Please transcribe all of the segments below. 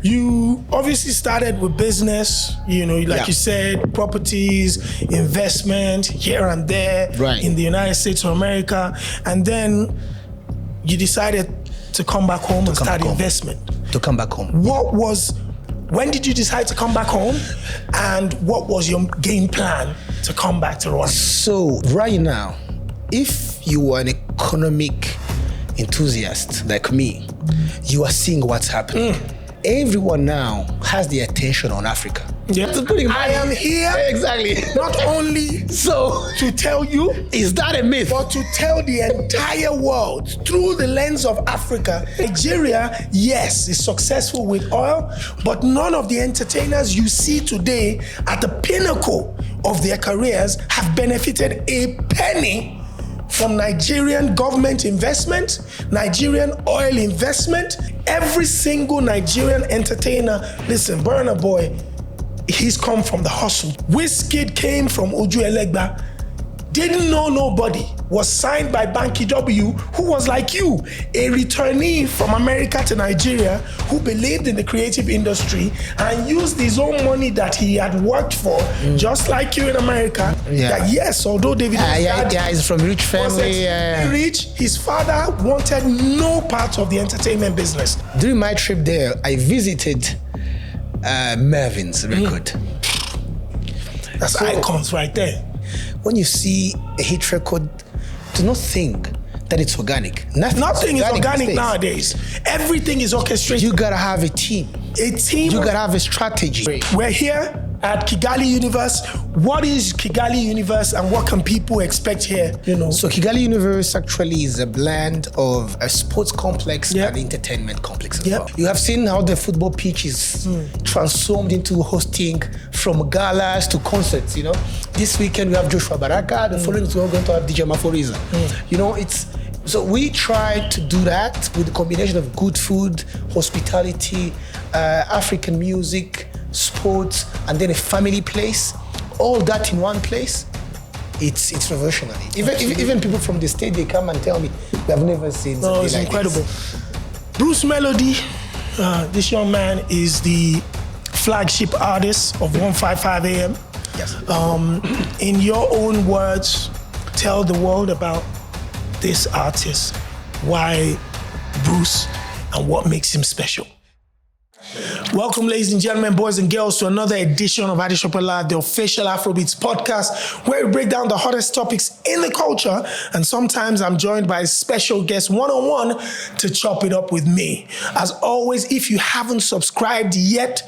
You obviously started with business, like you said, properties, investment here and there in the United States of America. And then you decided to come back home and start investment. To come back home. When did you decide to come back home? And what was your game plan to come back to Rwanda? So right now, if you are an economic enthusiast like me, you are seeing what's happening. Everyone now has the attention on Africa. Yeah. I am here exactly not only to tell you, is that a myth? But to tell the entire world through the lens of Africa. Nigeria, yes, is successful with oil, but none of the entertainers you see today at the pinnacle of their careers have benefited a penny from Nigerian government investment, Nigerian oil investment. Every single Nigerian entertainer, listen, Burna Boy, he's come from the hustle. Wizkid came from Uju Elegba, didn't know nobody, was signed by Banky W, who was like you, a returnee from America to Nigeria, who believed in the creative industry and used his own money that he had worked for, just like you in America. That yes, although David he's from rich family. Rich, his father wanted no part of the entertainment business. During my trip there, I visited Mavin's record. That's icons right there. When you see a hit record, do not think that it's organic. Nothing is organic nowadays. Everything is orchestrated. You gotta have a team. You gotta have a strategy. We're here at Kigali Universe. What is Kigali Universe and what can people expect here? So Kigali Universe actually is a blend of a sports complex and entertainment complex as well. You have seen how the football pitch is transformed into hosting from galas to concerts, This weekend we have Joshua Baraka, the following week we're going to have DJ Maforiza. So we try to do that with a combination of good food, hospitality, African music, sports, and then a family place. All that in one place. It's revolutionary. Even people from the state, they come and tell me they have never seen something it's like incredible. This. Bruce Melody, this young man is the flagship artist of 155 AM. Yes. In your own words, tell the world about this artist, why Bruce, and what makes him special. Welcome, ladies and gentlemen, boys and girls, to another edition of Adishopala, the official AFROBEATS podcast, where we break down the hottest topics in the culture. And sometimes I'm joined by a special guest one-on-one to chop it up with me. As always, if you haven't subscribed yet,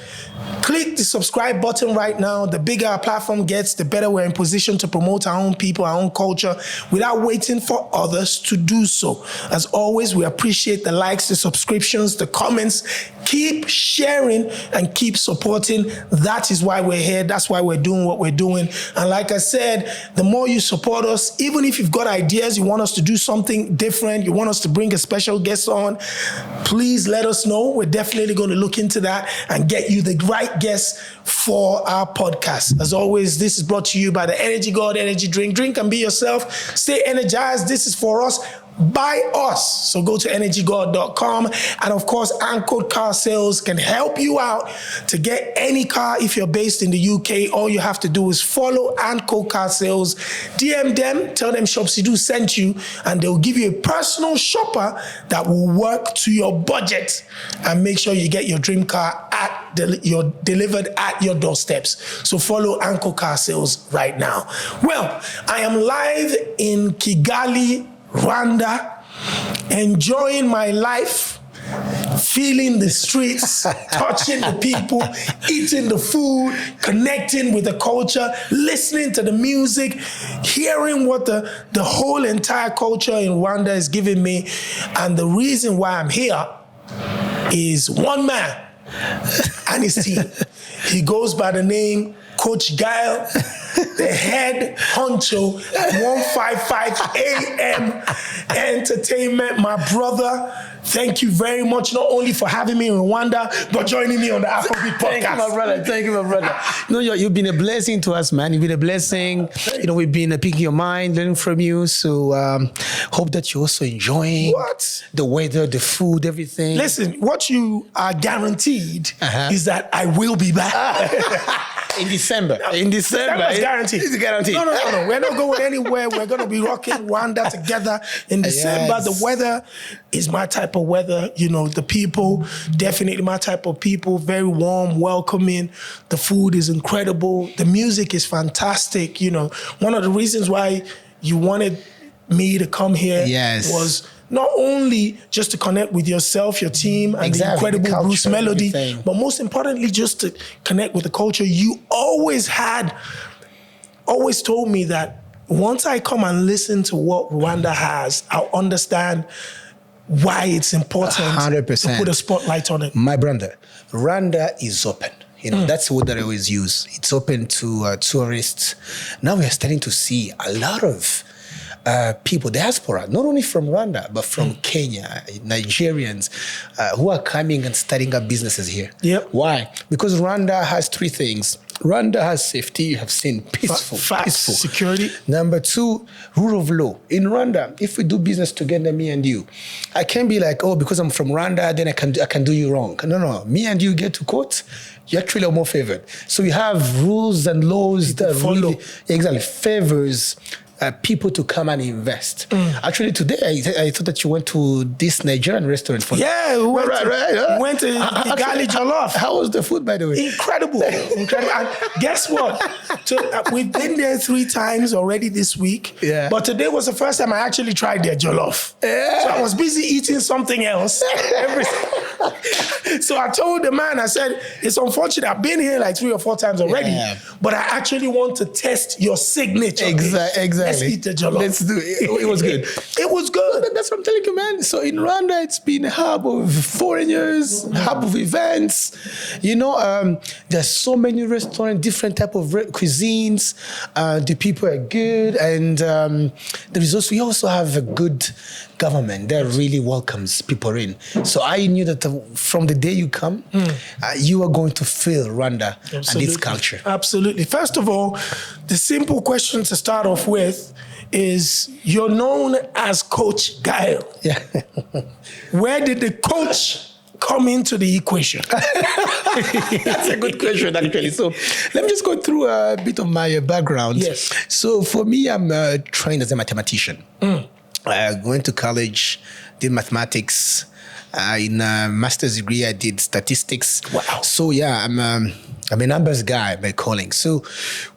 click the subscribe button right now. The bigger our platform gets, the better we're in position to promote our own people, our own culture, without waiting for others to do so. As always, we appreciate the likes, the subscriptions, the comments. Keep sharing and keep supporting. That is why we're here. That's why we're doing what we're doing. And like I said, the more you support us, even if you've got ideas, you want us to do something different, you want us to bring a special guest on, please let us know. We're definitely going to look into that and get you the right guest for our podcast. As always, this is brought to you by the Energy God Energy Drink. Drink and be yourself. Stay energized. This is for us, by us. So go to energygod.com. And of course, Anchored Car Sales can help you out to get any car. If you're based in the UK, all you have to do is follow Anchored Car Sales, DM them, tell them Shopsidu sent you, and they'll give you a personal shopper that will work to your budget and make sure you get your dream car delivered at your doorsteps. So follow Anchored Car Sales right now. Well, I am live in Kigali, Rwanda, enjoying my life, feeling the streets, touching the people, eating the food, connecting with the culture, listening to the music, hearing what the whole entire culture in Rwanda is giving me. And the reason why I'm here is one man and his team. He goes by the name Coach Gael, the head honcho at 155 AM Entertainment, my brother. thank you very much, not only for having me in Rwanda, but joining me on the AFROBEATS Podcast. Thank you, my brother. Thank you, my brother. You've been a blessing to us, man. You've been a blessing. We've been picking your mind, learning from you. So hope that you're also enjoying the weather, the food, everything. Listen, what you are guaranteed is that I will be back. In December. It's guaranteed. It's guaranteed. No. We're not going anywhere. We're going to be rocking Rwanda together in December. Yes. The weather is my type of weather. The people, definitely my type of people. Very warm, welcoming. The food is incredible. The music is fantastic. One of the reasons why you wanted me to come here was not only just to connect with yourself, your team, and the incredible culture, Bruce Melody, but most importantly, just to connect with the culture. You always told me that once I come and listen to what Rwanda has, I'll understand why it's important 100%. to put a spotlight on it. My brother, Rwanda is open. That's the word that I always use. It's open to tourists. Now we are starting to see a lot of people, diaspora, not only from Rwanda, but from Kenya, Nigerians, who are coming and starting up businesses here. Yep. Why? Because Rwanda has three things. Rwanda has safety, you have seen, peaceful. Security. Number two, rule of law. In Rwanda, if we do business together, me and you, I can't be like, because I'm from Rwanda, then I can do you wrong. No. Me and you get to court, you actually are more favored. So we have rules and laws that really favors people to come and invest. Actually, today I thought that you went to this Nigerian restaurant for we went to Gael Jollof. How was the food, by the way? Incredible. And guess what? We've been there 3 times already this week. Yeah. But today was the first time I actually tried their jollof. Yeah. So I was busy eating something else. So I told the man, I said, it's unfortunate. I've been here like 3 or 4 times already, but I actually want to test your signature. Exactly. Let's eat the jollof. Let's do it. It was good. It was good. That's what I'm telling you, man. So in Rwanda, it's been a hub of foreigners, hub of events. There's so many restaurants, different type of cuisines. The people are good, and we also have a good government that really welcomes people in. So I knew that from the day you come, you are going to feel Rwanda and its culture. Absolutely. First of all, the simple question to start off with is, you're known as Coach Gael. Yeah. Where did the coach come into the equation? That's a good question, actually. So let me just go through a bit of my background. Yes. So for me, I'm trained as a mathematician. I went to college, did mathematics. In a master's degree, I did statistics. Wow. So I'm a numbers guy by calling. So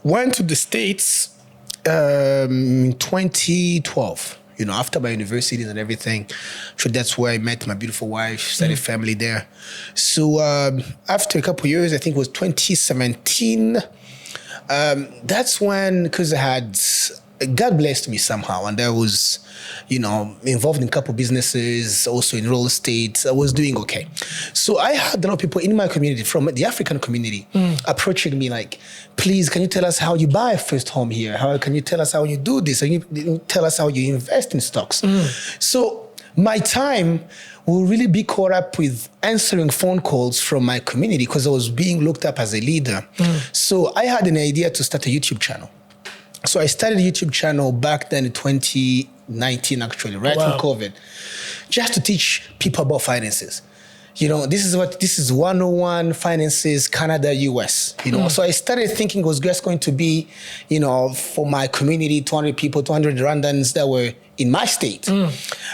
went to the States in 2012. After my universities and everything. So that's where I met my beautiful wife, started family there. So after a couple of years, I think it was 2017, that's when, because God blessed me somehow, and I was, involved in a couple businesses, also in real estate. I was doing okay. So I had a lot of people in my community, from the African community, approaching me like, please, can you tell us how you buy a first home here? How can you tell us how you do this? Can you tell us how you invest in stocks? So my time will really be caught up with answering phone calls from my community, because I was being looked up as a leader. So I had an idea to start a YouTube channel. So I started a YouTube channel back then in 2019, actually, right from COVID, just to teach people about finances. This is 101 finances, Canada, US, So I started thinking it was just going to be, for my community, 200 people, 200 Rwandans that were in my state.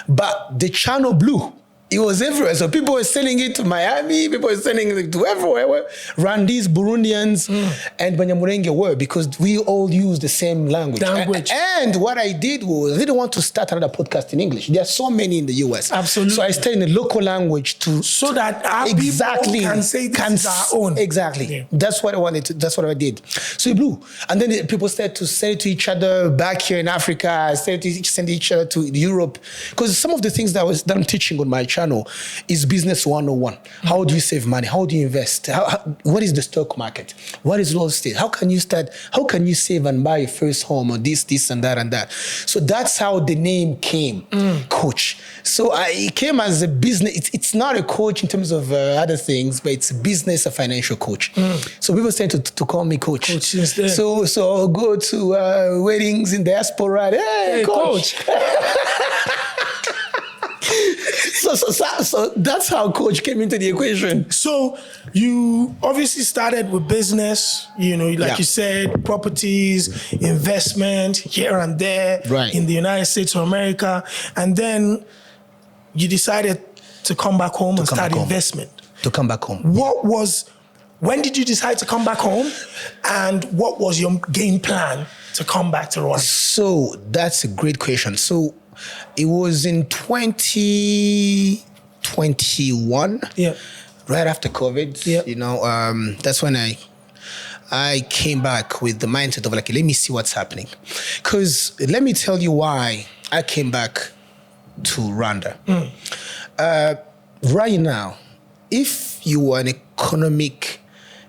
But the channel blew. It was everywhere. So people were sending it to Miami, people were sending it to everywhere. Rwandese, Burundians, and Banyamulenge were, because we all use the same language. And what I did was, I didn't want to start another podcast in English. There are so many in the US. Absolutely. So I started in the local language so that our people can say this is our own. Exactly. Yeah. That's what I wanted to, that's what I did. So it blew. And then people started to send it to each other back here in Africa, started to send each other to Europe. Because some of the things that I'm teaching on my channel channel is Business 101. How do you save money? How do you invest? What is the stock market? What is real estate? How can you start? How can you save and buy your first home, or this, and that, and that? So that's how the name came, Coach. So it came as a business. It's not a coach in terms of other things, but it's a business, a financial coach. So people tend to call me Coach. So I'll go to weddings in diaspora. Hey, Coach. So that's how Coach came into the equation. So you obviously started with business, you said, properties, investment here and there in the United States of America. And then you decided to come back home and start investment. To come back home. When did you decide to come back home? And what was your game plan to come back to Rwanda? So that's a great question. So it was in 2021, right after COVID. That's when I came back with the mindset of like, let me see what's happening. Because let me tell you why I came back to Rwanda. Right now, if you are an economic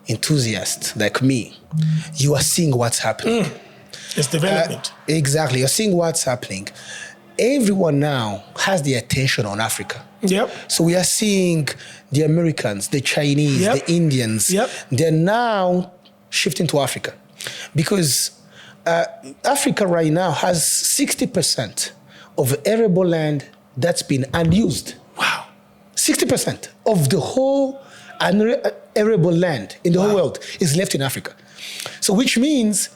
enthusiast like me, you are seeing what's happening. It's development. Exactly. You're seeing what's happening. Everyone now has the attention on Africa. So we are seeing the Americans, the Chinese, the Indians. They're now shifting to Africa because Africa right now has 60% of arable land that's been unused. Wow. 60% of the whole arable land in the whole world is left in Africa. So which means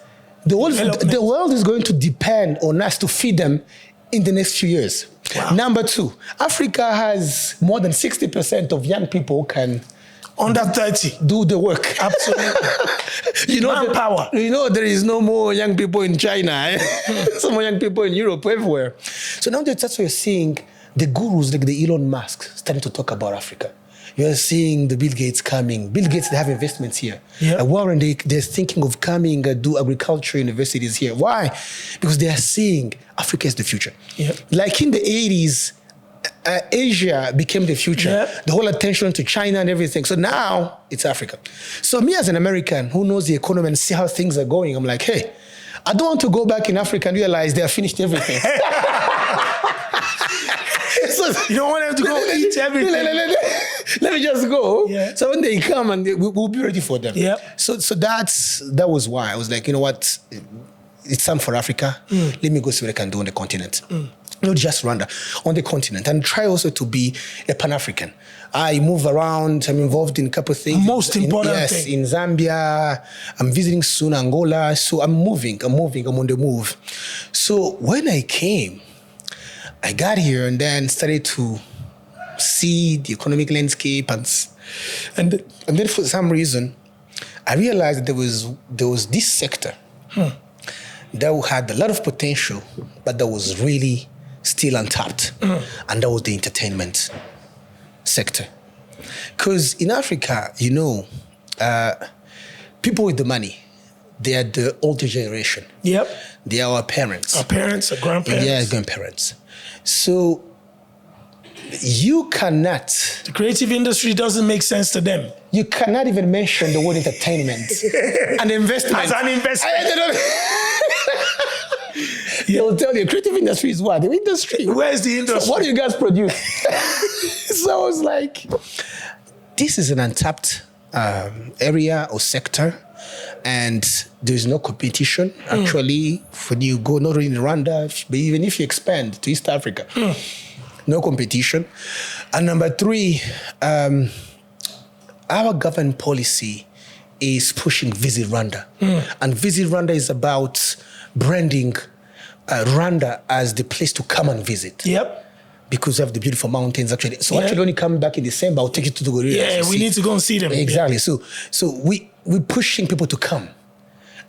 the world is going to depend on us to feed them in the next few years. Wow. Number two, Africa has more than 60% of young people can under 30 do the work. Absolutely. Manpower. There is no more young people in China. Some more young people in Europe, everywhere. So now that's what you're seeing the gurus like the Elon Musk starting to talk about Africa. You're seeing the Bill Gates coming. Bill Gates, they have investments here. Warren, they're thinking of coming do agriculture universities here. Why? Because they are seeing Africa is the future. Like in the 80s, Asia became the future. The whole attention to China and everything. So now it's Africa. So me as an American who knows the economy and see how things are going, I'm like, hey, I don't want to go back in Africa and realize they have finished everything. You don't want them to go eat everything. Let me just go. So when they come, and we'll be ready for them. So that was why I was like, you know what? It's time for Africa. Let me go see what I can do on the continent. Not just Rwanda, on the continent. And try also to be a Pan-African. I move around. I'm involved in a couple of things. Most important thing. In Zambia. I'm visiting soon Angola. So I'm moving. I'm on the move. So when I came, I got here and then started to see the economic landscape and then for some reason I realized that there was this sector that had a lot of potential, but that was really still untapped, and that was the entertainment sector. Because in Africa, people with the money, they are the older generation. They are our parents. Our parents, our grandparents. Yeah, grandparents. So you cannot... The creative industry doesn't make sense to them. You cannot even mention the word entertainment. An investment. As an investment. They'll tell you, creative industry is what? The industry. Where's the industry? So what do you guys produce? So I was like, this is an untapped area or sector, and there's no competition. Actually, when you go not only in Rwanda, but even if you expand to East Africa, no competition. And number three, our government policy is pushing Visit Rwanda. And Visit Rwanda is about branding Rwanda as the place to come and visit. Because of the beautiful mountains, actually. So actually, when you come back in December, I'll take you to the Gorilla. Yeah, we need to go and see them. Exactly. So we're pushing people to come.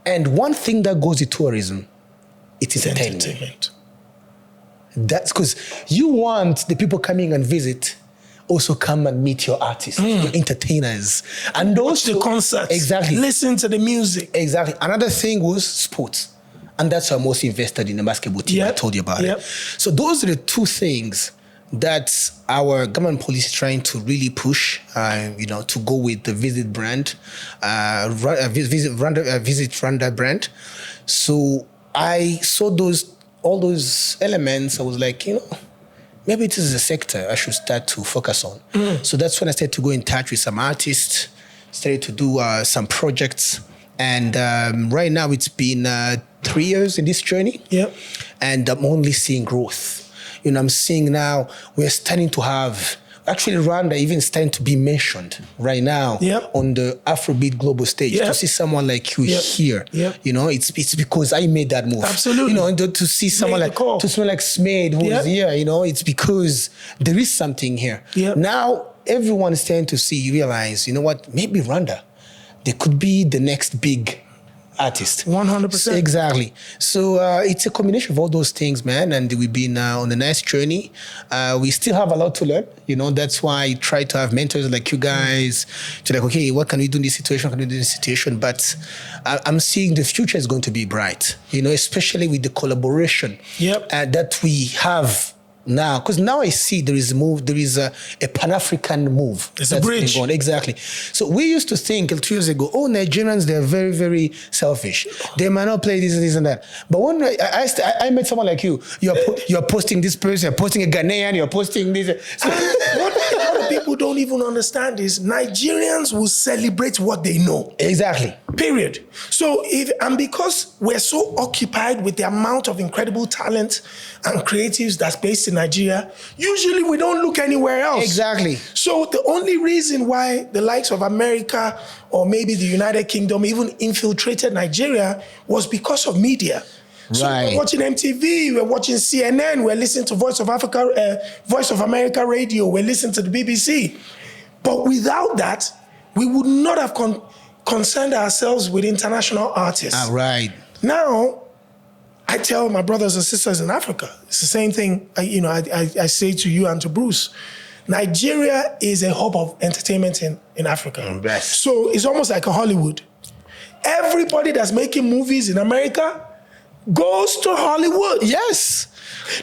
And one thing that goes with tourism, it's entertainment. That's because you want the people coming and visit also come and meet your artists, your entertainers. And watch the concerts. Exactly. Listen to the music. Exactly. Another thing was sports. And that's why I'm most invested in the basketball team. I told you about it. So those are the two things that our government policy is trying to really push, to go with the Visit brand, Visit Rwanda brand. So I saw all those elements. I was like, maybe this is a sector I should start to focus on. So that's when I started to go in touch with some artists, started to do some projects. And right now it's been 3 years in this journey. Yep. And I'm only seeing growth. I'm seeing now we're starting to have, actually Rwanda even starting to be mentioned right now on the Afrobeat global stage. To see someone like you here, it's because I made that move. Absolutely. To see someone to smell like Smade who's here, it's because there is something here. Now everyone is starting to realize, maybe Rwanda, they could be the next big artist. 100%. Exactly. So it's a combination of all those things, man. And we've been on a nice journey. We still have a lot to learn. That's why I try to have mentors like you guys to okay, what can we do in this situation? What can we do in this situation? But I'm seeing the future is going to be bright, especially with the collaboration that we have now, because now I see there is a Pan-African move. It's a bridge. Exactly. So we used to think 2 years ago, Nigerians, they're very, very selfish. They might not play this and that. But when I met someone like you, you're posting this person, you're posting a Ghanaian, you're posting this. So what a lot of people don't even understand is Nigerians will celebrate what they know. Exactly. Period. So because we're so occupied with the amount of incredible talent and creatives that's based in Nigeria, usually we don't look anywhere else. Exactly. So the only reason why the likes of America or maybe the United Kingdom even infiltrated Nigeria was because of media. So we're watching MTV, we're watching CNN, we're listening to Voice of America radio, we're listening to the BBC. But without that, we would not have concerned ourselves with international artists. Right. Now, I tell my brothers and sisters in Africa, it's the same thing I say to you and to Bruce. Nigeria is a hub of entertainment in Africa. Best. So it's almost like a Hollywood. Everybody that's making movies in America goes to Hollywood. Yes.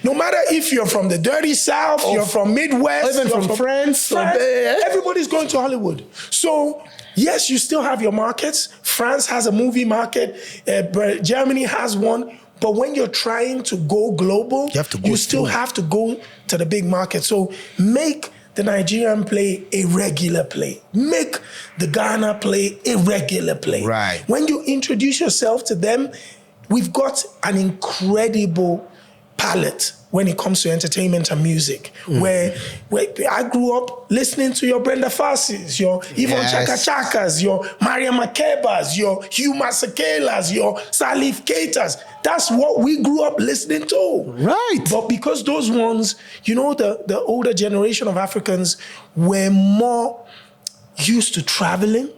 No matter if you're from the dirty South, you're from Midwest, even from France. Everybody's going to Hollywood. So yes, you still have your markets. France has a movie market. Germany has one. But when you're trying to go global, you still have to go to the big market. So make the Nigerian play a regular play. Make the Ghana play a regular play. Right. When you introduce yourself to them, we've got an incredible palette when it comes to entertainment and music, where I grew up listening to your Brenda Fassies, your Yvonne Chaka Chakas, your Maria Makebas, your Hugh Masekelas, your Salif Keitas. That's what we grew up listening to. Right. But because those ones, the older generation of Africans were more used to traveling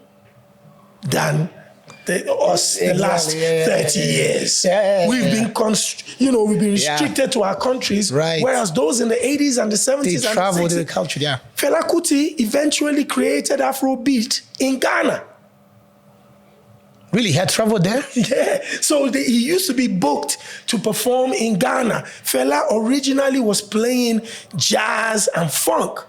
than the last 30 years. We've been restricted to our countries, whereas those in the 80s and the 70s they and the 60s, traveled in the culture, Fela Kuti eventually created Afrobeat in Ghana. Really? He had traveled there? Yeah. So he used to be booked to perform in Ghana. Fela originally was playing jazz and funk.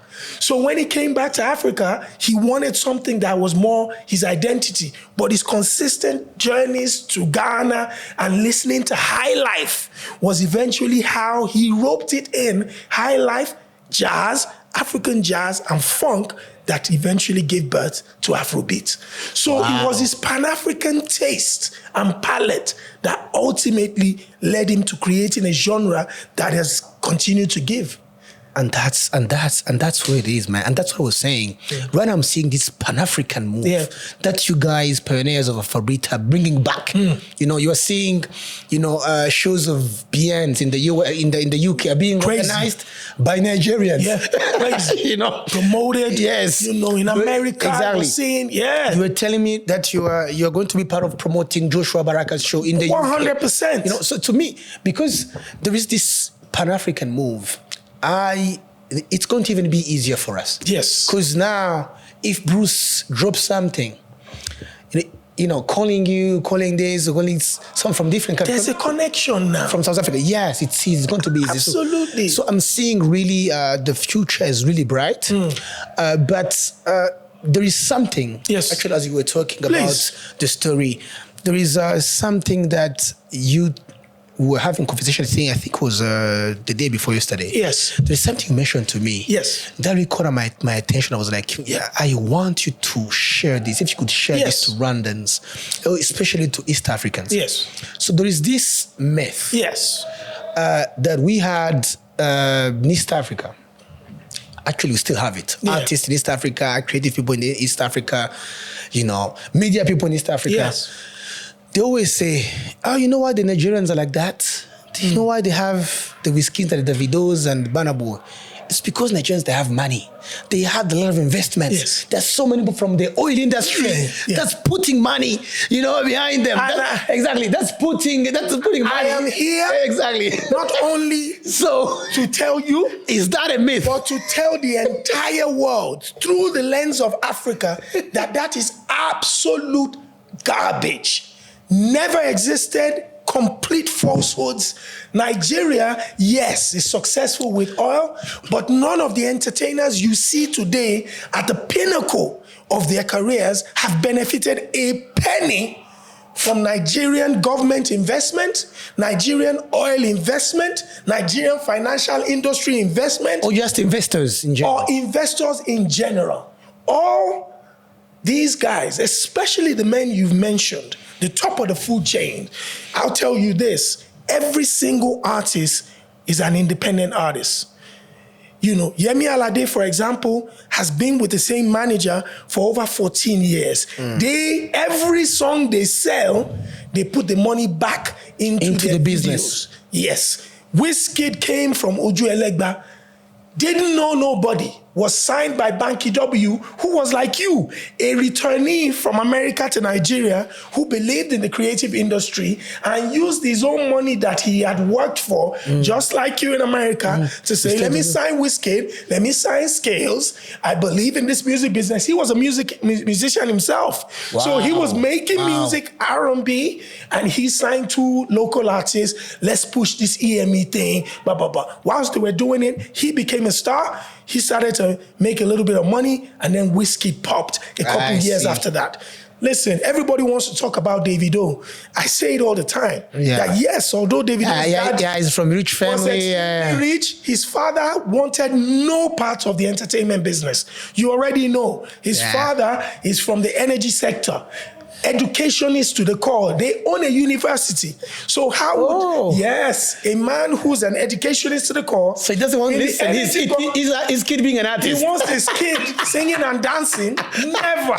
So when he came back to Africa, he wanted something that was more his identity. But his consistent journeys to Ghana and listening to High Life was eventually how he roped it in. High Life, jazz, African jazz, and funk that eventually gave birth to Afrobeat. So it was his Pan-African taste and palette that ultimately led him to creating a genre that has continued to give. And that's where it is, man. And that's what I was saying. When I'm seeing this Pan-African move that you guys, pioneers of Afrobeat, are bringing back. You are seeing, shows of BNs in the UK are being organized by Nigerians. Yeah, crazy. Promoted. Yes. In America. Exactly. We're seeing, You were telling me that you are going to be part of promoting Joshua Baraka's show in the 100%. UK. So to me, because there is this Pan-African move, it's going to even be easier for us. Yes. Because now, if Bruce drops something, calling this, calling some from different countries. There's a connection now. From South Africa. Yes, it's going to be easy. Absolutely. So I'm seeing really the future is really bright. But there is something, actually, as you were talking about the story, there is something that you were having conversation, I think it was the day before yesterday. Yes. There's something you mentioned to me. Yes. That really caught my attention. I was like, I want you to share this. If you could share this to Rwandans, especially to East Africans. Yes. So there is this myth. Yes. That we had in East Africa. Actually, we still have it. Artists in East Africa, creative people in East Africa, media people in East Africa. Yes. They always say, you know why the Nigerians are like that? You know why they have the Wizkids and the Davidos and the Burna Boy? It's because Nigerians, they have money. They had a lot of investments. Yes. There's so many people from the oil industry that's putting money, behind them. Exactly. That's putting money. I am here exactly. not only to tell you, is that a myth? but to tell the entire world through the lens of Africa that is absolute garbage. Never existed. Complete falsehoods. Nigeria, yes, is successful with oil, but none of the entertainers you see today at the pinnacle of their careers have benefited a penny from Nigerian government investment, Nigerian oil investment, Nigerian financial industry investment. Or just investors in general. Or investors in general. All these guys, especially the men you've mentioned, the top of the food chain, I'll tell you this, every single artist is an independent artist. Yemi Alade, for example, has been with the same manager for over 14 years. Every song they sell, they put the money back into the business. Videos. Yes. Wizkid came from Uju Elegba, didn't know nobody, was signed by Banky W, who was like you, a returnee from America to Nigeria, who believed in the creative industry and used his own money that he had worked for, just like you in America, to say, let me sign Wizkid, let me sign Scales. I believe in this music business. He was a musician himself. Wow. So he was making music, R&B, and he signed 2 local artists. Let's push this EME thing, blah, blah, blah. Whilst they were doing it, he became a star. He started to make a little bit of money, and then Wizkid popped a couple years after that. Listen, everybody wants to talk about Davido. I say it all the time. That yes, although Davido's dad he's from a rich family. Rich, his father wanted no part of the entertainment business. You already know. His father is from the energy sector. Educationists to the core. They own a university. So how would, a man who's an educationist to the core. So he doesn't want to listen. His kid being an artist. He wants his kid singing and dancing. Never.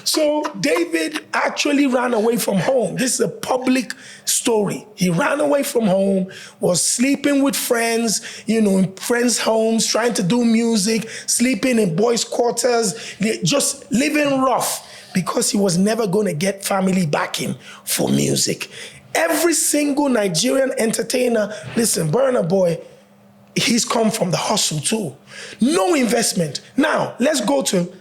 So David actually ran away from home. This is a public story. He ran away from home, was sleeping with friends, in friends' homes, trying to do music, sleeping in boys' quarters, just living rough, because he was never going to get family backing for music. Every single Nigerian entertainer, listen, Burna Boy, he's come from the hustle too. No investment. Now, let's go to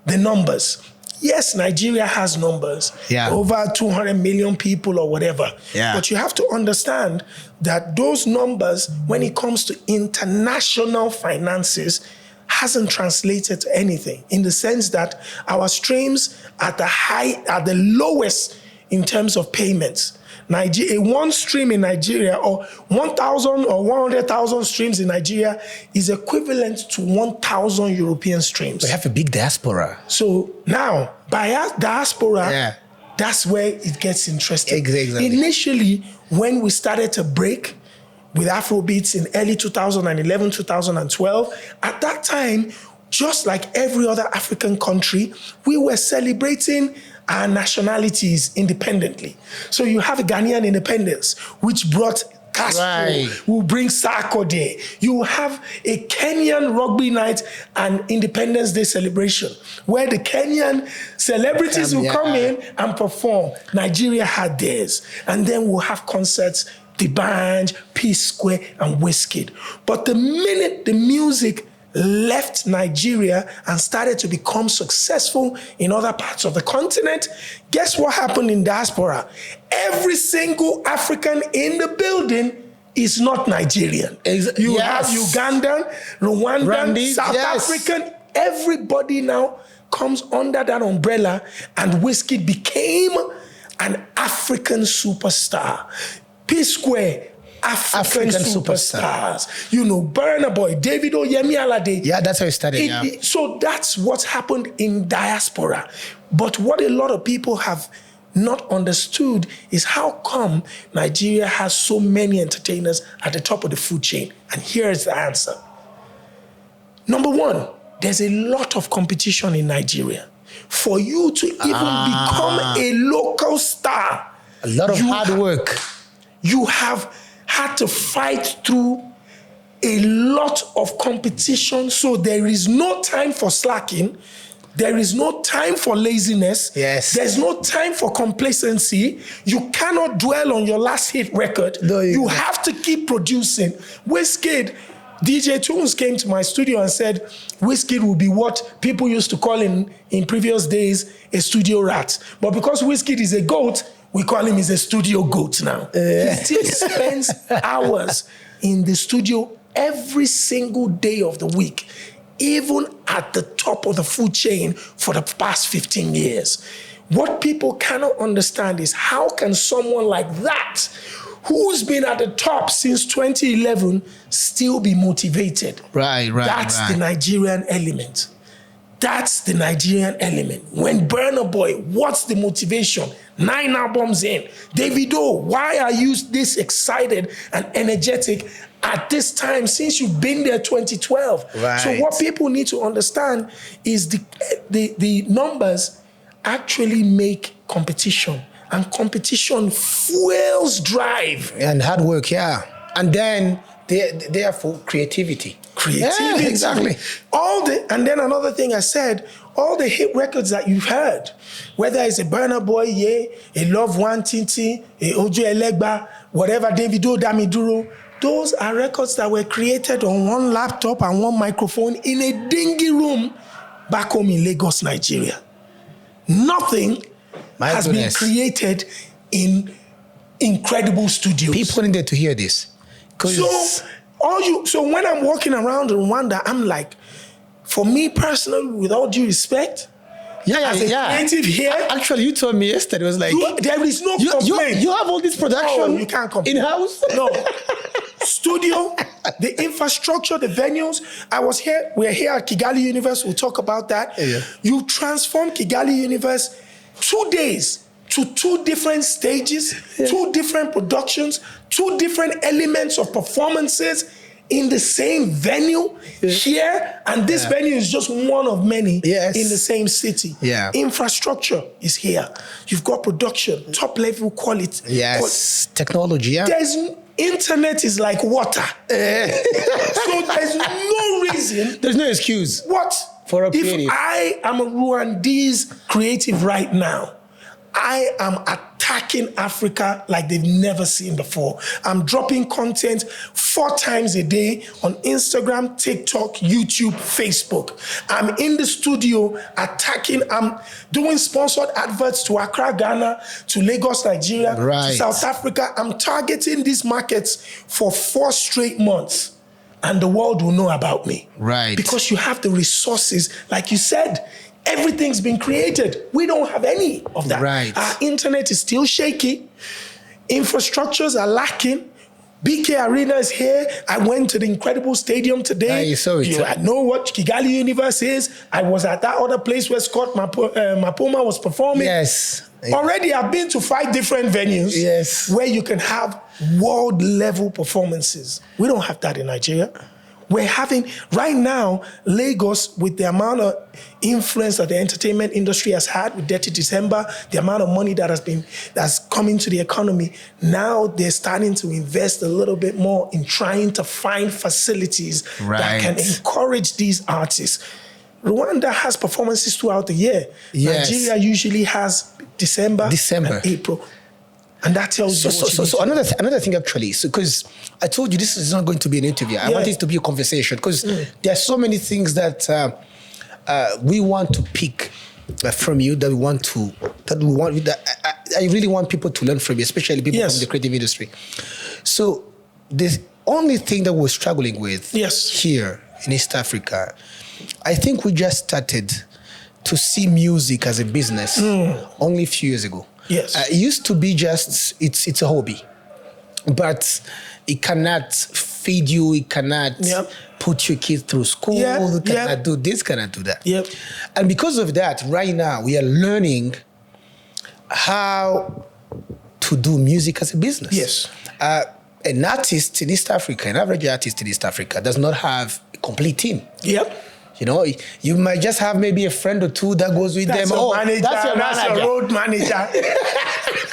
the numbers. Yes, Nigeria has numbers, over 200 million people or whatever. But you have to understand that those numbers, when it comes to international finances, hasn't translated to anything, in the sense that our streams are the lowest in terms of payments. One stream in Nigeria, or 1,000 or 100,000 streams in Nigeria, is equivalent to 1,000 European streams. We have a big diaspora. So now, by diaspora, that's where it gets interesting. Exactly. Initially, when we started to break with Afrobeats in early 2011, 2012, at that time, just like every other African country, we were celebrating our nationalities independently. So you have a Ghanaian independence, which brought Castro, who brings Sarkodie. You have a Kenyan rugby night and Independence Day celebration, where the Kenyan celebrities will come in and perform. Nigeria had theirs. And then we'll have concerts, The Band, P Square, and Wizkid. But the minute the music left Nigeria and started to become successful in other parts of the continent. Guess what happened in diaspora? Every single African in the building is not Nigerian. You have Ugandan, Rwandan, South African. Everybody now comes under that umbrella, and Whiskey became an African superstar. P-Square, African superstars. You know, Burna Boy, Davido, Yemi Alade. Yeah, that's how it started. So that's what's happened in diaspora. But what a lot of people have not understood is how come Nigeria has so many entertainers at the top of the food chain. And here's the answer. Number one, there's a lot of competition in Nigeria. For you to even become a local star, a lot of hard work. You have had to fight through a lot of competition, so there is no time for slacking. There is no time for laziness. Yes. There's no time for complacency. You cannot dwell on your last hit record. No, you have to keep producing. Wizkid, DJ Tunes came to my studio and said, Wizkid will be what people used to call in previous days a studio rat. But because Wizkid is a goat, we call him a studio goat now. He still spends hours in the studio every single day of the week, even at the top of the food chain for the past 15 years. What people cannot understand is how can someone like that, who's been at the top since 2011, still be motivated? Right. That's the Nigerian element. That's the Nigerian element. When Burna Boy, what's the motivation? 9 albums in. Davido, why are you this excited and energetic at this time since you've been there 2012? Right. So what people need to understand is the numbers actually make competition. And competition fuels drive. And hard work, And then they are for creativity. Creativity. Yeah, exactly. And then another thing I said, all the hit records that you've heard, whether it's a Burna Boy, a Love One Tinti, a Ojo Elegba, whatever, Davido, Damiduro, those are records that were created on one laptop and one microphone in a dingy room back home in Lagos, Nigeria. Nothing has been created in incredible studios. People needed to hear this. So when I'm walking around in Rwanda, I'm like, for me personally, with all due respect, as a creative here. Actually, you told me yesterday, it was like, there is no complaint. You have all this production. Oh, you can't complain. In-house? No. Studio, the infrastructure, the venues. We're here at Kigali Universe. We'll talk about that. Yeah. You transform Kigali Universe 2 days to 2 different stages, 2 different productions, 2 different elements of performances in the same venue here. And this venue is just one of many in the same city. Yeah. Infrastructure is here. You've got production, top level quality. Yes. Technology, Internet is like water. So there's no reason. There's no excuse. For a creative. If I am a Rwandese creative right now, I am attacking Africa like they've never seen before. I'm dropping content 4 times a day on Instagram, TikTok, YouTube, Facebook. I'm in the studio I'm doing sponsored adverts to Accra, Ghana, to Lagos, Nigeria, to South Africa. I'm targeting these markets for 4 straight months. And the world will know about me. Right. Because you have the resources, like you said. Everything's been created. We don't have any of that. Right. Our internet is still shaky. Infrastructures are lacking. BK Arena is here. I went to the incredible stadium today. You saw it. I know what Kigali Universe is. I was at that other place where Scott Mapoma was performing. Yes. Already I've been to 5 different venues where you can have world level performances. We don't have that in Nigeria. We're having, right now, Lagos, with the amount of influence that the entertainment industry has had with Dirty December, the amount of money that's come into the economy, now they're starting to invest a little bit more in trying to find facilities that can encourage these artists. Rwanda has performances throughout the year. Nigeria usually has December and April. And that tells you what you need to know. Another thing actually, because I told you this is not going to be an interview. I want it to be a conversation because there are so many things that we want to pick from you that I really want people to learn from you, especially people from the creative industry. So the only thing that we're struggling with here in East Africa, I think we just started to see music as a business only a few years ago. Yes. It used to be just, it's a hobby, but it cannot feed you, it cannot put your kids through school, it cannot do this, cannot do that. Yep. And because of that, right now, we are learning how to do music as a business. Yes. An artist in East Africa, an average artist in East Africa does not have a complete team. Yep. You know, you might just have maybe a friend or two that goes with them. That's your road manager.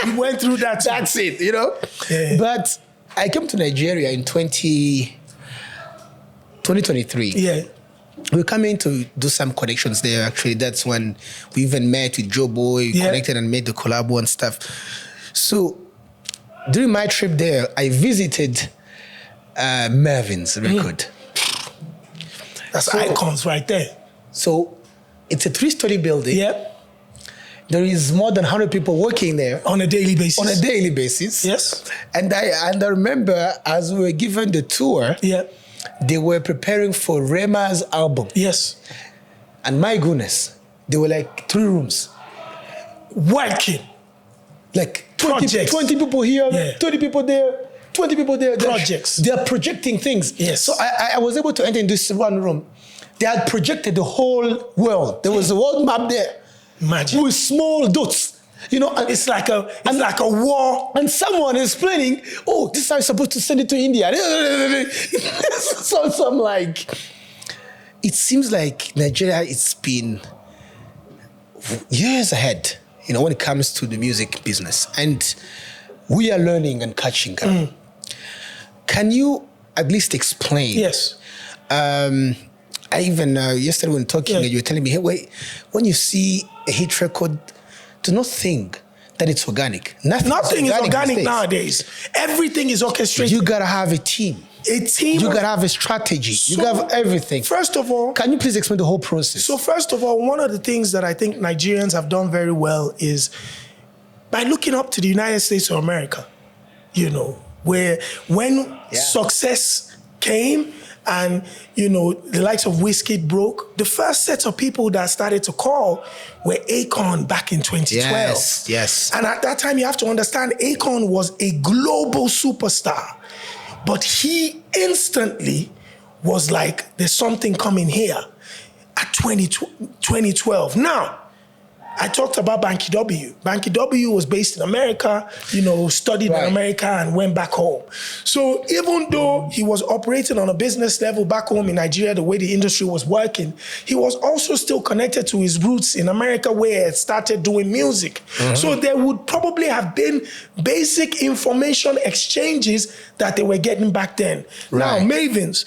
You went through that. That's it, you know. Yeah. But I came to Nigeria in 2023. Yeah. We come in to do some connections there, actually. That's when we even met with Joe Boy, connected and made the collabo and stuff. So during my trip there, I visited Mavin's record. That's icons right there. So it's a 3-story building. Yep. There is more than 100 people working there. On a daily basis. On a daily basis. Yes. And I remember as we were given the tour, they were preparing for Rema's album. Yes. And my goodness, they were like 3 rooms. Working. Like 20 people here, 20 people there. 20 people there. Projects. They are projecting things. Yes. So I was able to enter in this one room. They had projected the whole world. There was a world map there. Imagine. With small dots. You know, it's like a war. And someone is planning, this is how you're supposed to send it to India. So I'm like, it seems like Nigeria, it's been years ahead, you know, when it comes to the music business. And we are learning and catching up. Can you at least explain? Yes. I even, yesterday when talking, you were telling me, hey, wait, when you see a hit record, do not think that it's organic. Nothing is organic nowadays. Everything is orchestrated. You gotta have a team. You gotta have a strategy. You gotta have everything. First of all, can you please explain the whole process? So first of all, one of the things that I think Nigerians have done very well is by looking up to the United States of America, you know, where when success came and, you know, the likes of Wizkid broke, the first set of people that started to call were Akon back in 2012. Yes. And at that time, you have to understand, Akon was a global superstar, but he instantly was like, there's something coming here at 2012. Now, I talked about Banky W. Banky W was based in America, you know, studied in America and went back home. So even though he was operating on a business level back home in Nigeria, the way the industry was working, he was also still connected to his roots in America where he started doing music. So there would probably have been basic information exchanges that they were getting back then. Now, Mavins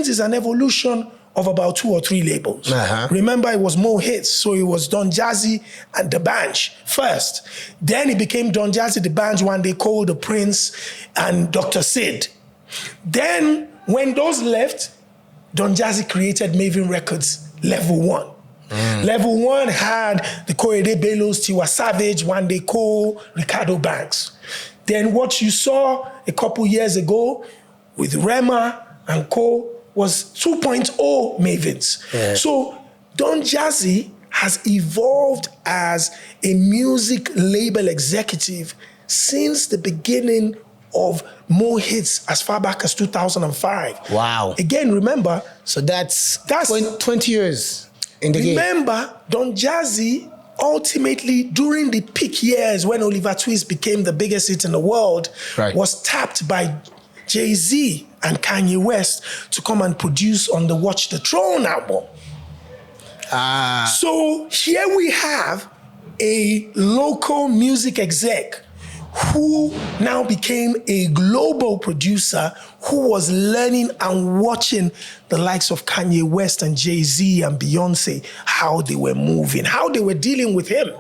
is an evolution of about 2 or 3 labels. Remember, it was Mo Hits, so it was Don Jazzy and The Banj first. Then it became Don Jazzy, The Banj, One Day Cole, The Prince, and Dr. Sid. Then, when those left, Don Jazzy created Mavin Records, Level 1. Level 1 had the Korede Bellos, Tiwa Savage, One Day Cole, Ricardo Banks. Then what you saw a couple years ago with Rema and Co. was 2.0 Mavins. So Don Jazzy has evolved as a music label executive since the beginning of Mo Hits as far back as 2005. Wow. Again, remember. So that's 20 years in the game. Remember, Don Jazzy ultimately, during the peak years when Oliver Twist became the biggest hit in the world, was tapped by Jay-Z and Kanye West to come and produce on the Watch the Throne album. So here we have a local music exec who now became a global producer who was learning and watching the likes of Kanye West and Jay-Z and Beyonce, how they were moving, how they were dealing with him.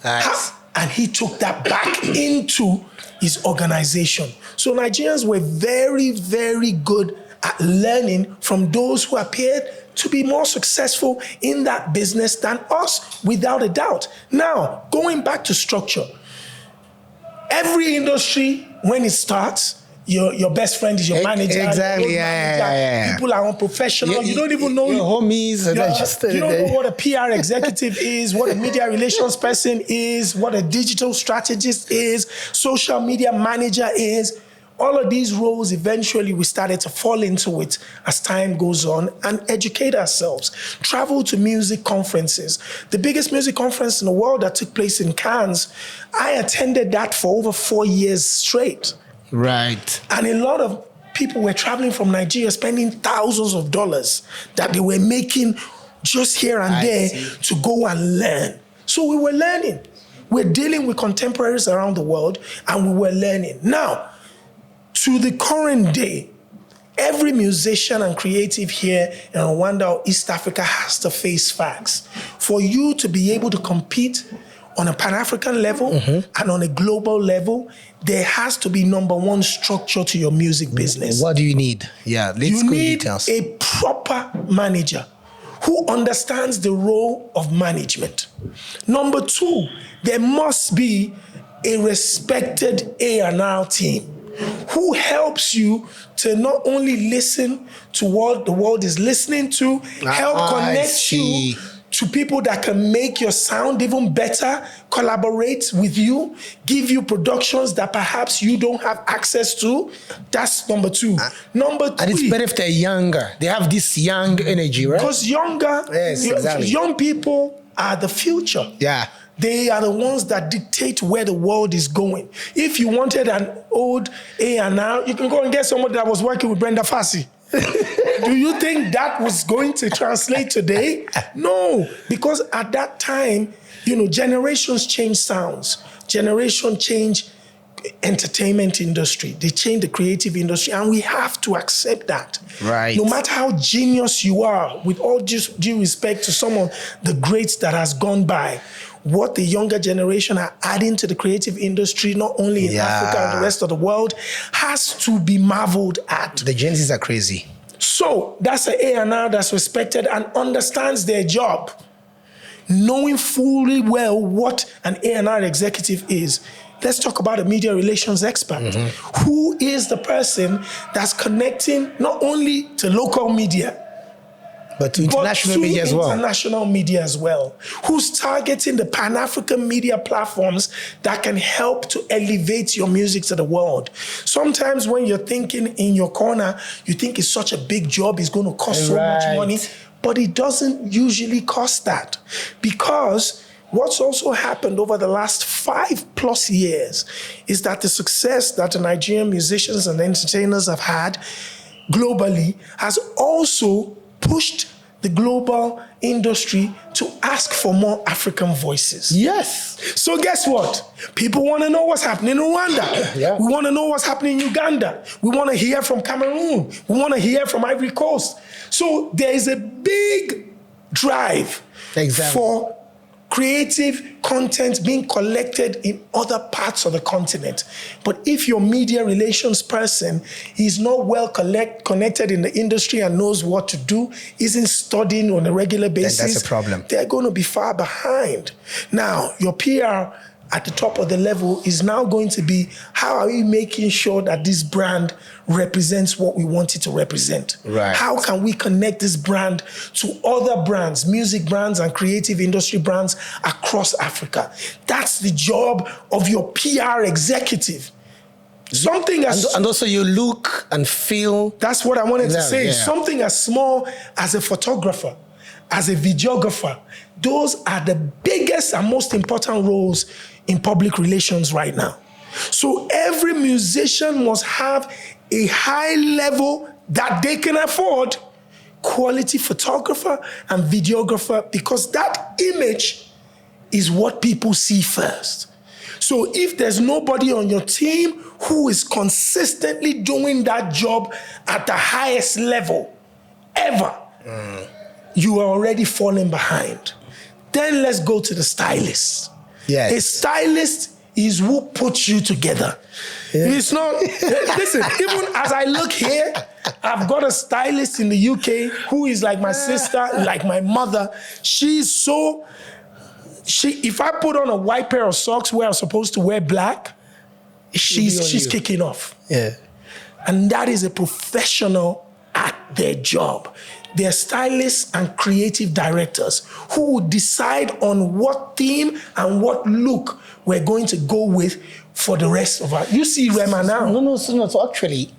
And and he took that back into his organization. So Nigerians were very, very good at learning from those who appeared to be more successful in that business than us, without a doubt. Now, going back to structure, every industry, when it starts, your best friend is your manager. Exactly, yeah. People are unprofessional. You don't even know. Your homies. You don't know what a PR executive is, what a media relations person is, what a digital strategist is, social media manager is. All of these roles, eventually we started to fall into it as time goes on and educate ourselves. Travel to music conferences. The biggest music conference in the world that took place in Cannes, I attended that for over 4 years straight. Right. And a lot of people were traveling from Nigeria, spending thousands of dollars that they were making just here and there to go and learn. So we were learning. We're dealing with contemporaries around the world, and we were learning. Now, to the current day, every musician and creative here in Rwanda or East Africa has to face facts. For you to be able to compete on a Pan-African level and on a global level, there has to be, number one, structure to your music business. What do you need? Yeah, let's go details. You need a proper manager who understands the role of management. Number two, there must be a respected A&R team who helps you to not only listen to what the world is listening to, help connect you to people that can make your sound even better, collaborate with you, give you productions that perhaps you don't have access to. That's number two. Number three. And it's better if they're younger. They have this young energy, right? Because young people are the future. Yeah. They are the ones that dictate where the world is going. If you wanted an old A&R, you can go and get somebody that was working with Brenda Fassie. Do you think that was going to translate today? No, because at that time, generations change sounds. Generation change entertainment industry. They change the creative industry, and we have to accept that. Right. No matter how genius you are, with all due respect to some of the greats that has gone by, what the younger generation are adding to the creative industry, not only in Africa and the rest of the world, has to be marveled at. The Gen Zs are crazy. So that's an A&R that's respected and understands their job, knowing fully well what an A&R executive is. Let's talk about a media relations expert. Who is the person that's connecting not only to local media, but to international media as well. International media as well. Who's targeting the Pan-African media platforms that can help to elevate your music to the world. Sometimes when you're thinking in your corner, you think it's such a big job, it's going to cost so much money, but it doesn't usually cost that. Because what's also happened over the last 5+ years is that the success that the Nigerian musicians and entertainers have had globally has also pushed the global industry to ask for more African voices. Yes. So guess what? People want to know what's happening in Rwanda. We want to know what's happening in Uganda. We want to hear from Cameroon. We want to hear from Ivory Coast. So there is a big drive for creative content being collected in other parts of the continent. But if your media relations person is not well connected in the industry and knows what to do, isn't studying on a regular basis, then that's a problem. They're going to be far behind. Now, your PR at the top of the level is now going to be, how are we making sure that this brand represents what we want it to represent? Right. How can we connect this brand to other brands, music brands and creative industry brands across Africa? That's the job of your PR executive. Something as... And also you look and feel... That's what I wanted to say. Something as small as a photographer, as a videographer, those are the biggest and most important roles in public relations right now. So every musician must have a high level that they can afford quality photographer and videographer, because that image is what people see first. So if there's nobody on your team who is consistently doing that job at the highest level ever, you are already falling behind. Then let's go to the stylist. Yes. A stylist is who puts you together. Yeah. It's not, listen, even as I look here, I've got a stylist in the UK who is like my sister, like my mother. If I put on a white pair of socks where I'm supposed to wear black, she's kicking off. Yeah. And that is a professional at their job. They're stylists and creative directors who would decide on what theme and what look we're going to go with for the rest of our... You see Rema now. No. So actually,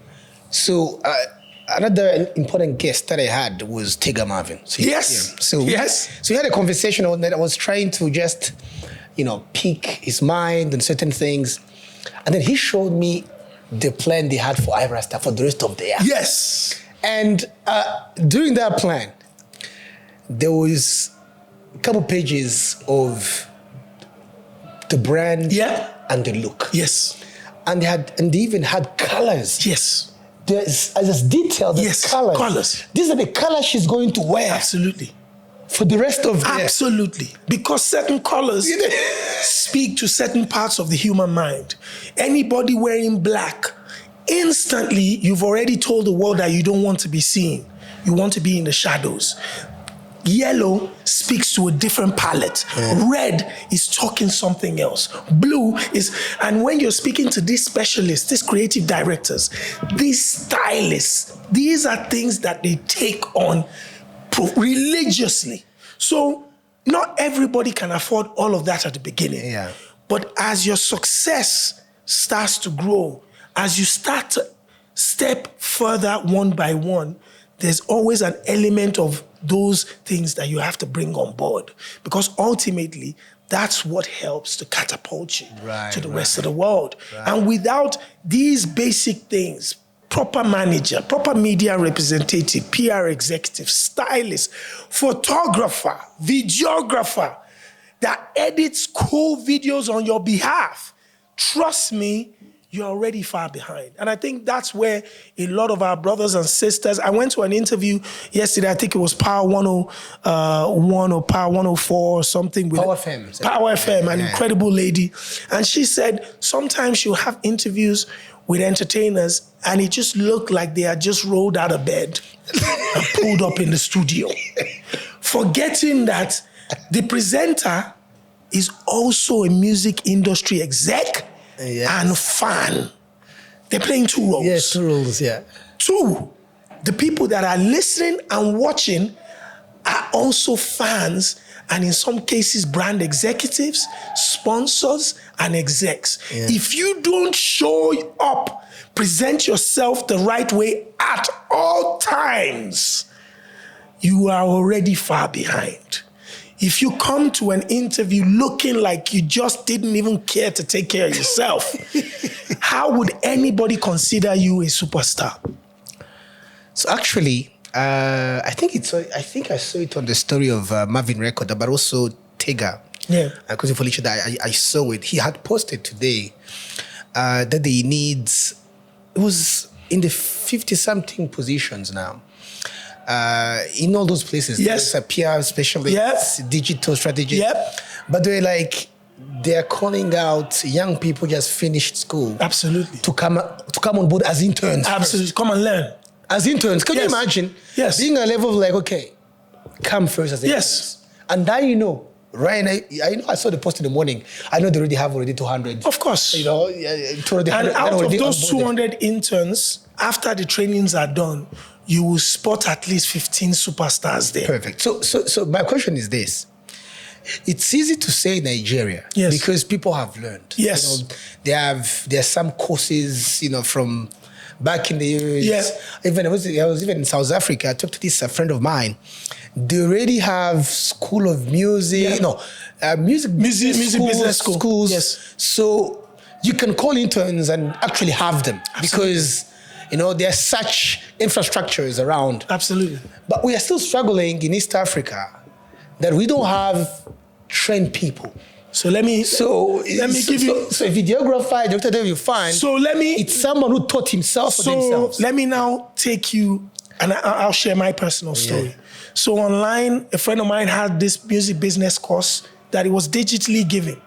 another important guest that I had was Tega Mavin. So we had a conversation on that. I was trying to just, pick his mind on certain things. And then he showed me the plan they had for Ayra Starr for the rest of the year. Yes. And during that plan, there was a couple pages of the brand and the look. Yes. And they even had colors. Yes. There's detailed colors. These are the colors she's going to wear. Absolutely. For the rest of the year. Absolutely. Because certain colors speak to certain parts of the human mind. Anybody wearing black, instantly you've already told the world that you don't want to be seen. You want to be in the shadows. Yellow speaks to a different palette. Yeah. Red is talking something else. Blue is, and when you're speaking to these specialists, these creative directors, these stylists, these are things that they take on religiously. So not everybody can afford all of that at the beginning. Yeah. But as your success starts to grow, as you start to step further one by one, there's always an element of those things that you have to bring on board. Because ultimately, that's what helps to catapult you to the rest of the world. Right. And without these basic things, proper manager, proper media representative, PR executive, stylist, photographer, videographer that edits cool videos on your behalf, trust me, you're already far behind. And I think that's where a lot of our brothers and sisters, I went to an interview yesterday, I think it was Power 101 or Power 104 or something. With Power FM. Power FM, an incredible lady. And she said, sometimes she'll have interviews with entertainers and it just looked like they had just rolled out of bed and pulled up in the studio. Forgetting that the presenter is also a music industry exec and fan. They're playing two roles. Yes, 2 roles, yeah. 2, the people that are listening and watching are also fans and in some cases brand executives, sponsors, and execs. Yeah. If you don't show up, present yourself the right way at all times, you are already far behind. If you come to an interview looking like you just didn't even care to take care of yourself, how would anybody consider you a superstar? So actually, I think I saw it on the story of Mavin Record, but also Tega. Yeah. Because for each other, I saw it. He had posted today that he needs, it was in the 50-something positions now. In all those places, there's a PR specialist, digital strategist. Yep. But they're calling out young people just finished school. Absolutely. To come on board as interns. Absolutely. Come and learn. As interns. Can you imagine? Yes. Being a level of like, okay, come first as interns. And then Ryan, I saw the post in the morning. I know they already have 200. Of course. 200. And out of those 200 interns, after the trainings are done, you will spot at least 15 superstars there. Perfect. So my question is this. It's easy to say Nigeria because people have learned. Yes. There's some courses, from back in the years. Yes. Even I was even in South Africa. I talked to this friend of mine. They already have school of music. Music business schools. Yes. So you can call interns and actually have them. Absolutely. Because there's such infrastructures around. Absolutely. But we are still struggling in East Africa that we don't have trained people. So let me give you... So a videographer, director you find, it's someone who taught himself for themselves. So let me now take you, and I'll share my personal story. Yeah. So online, a friend of mine had this music business course that it was digitally given.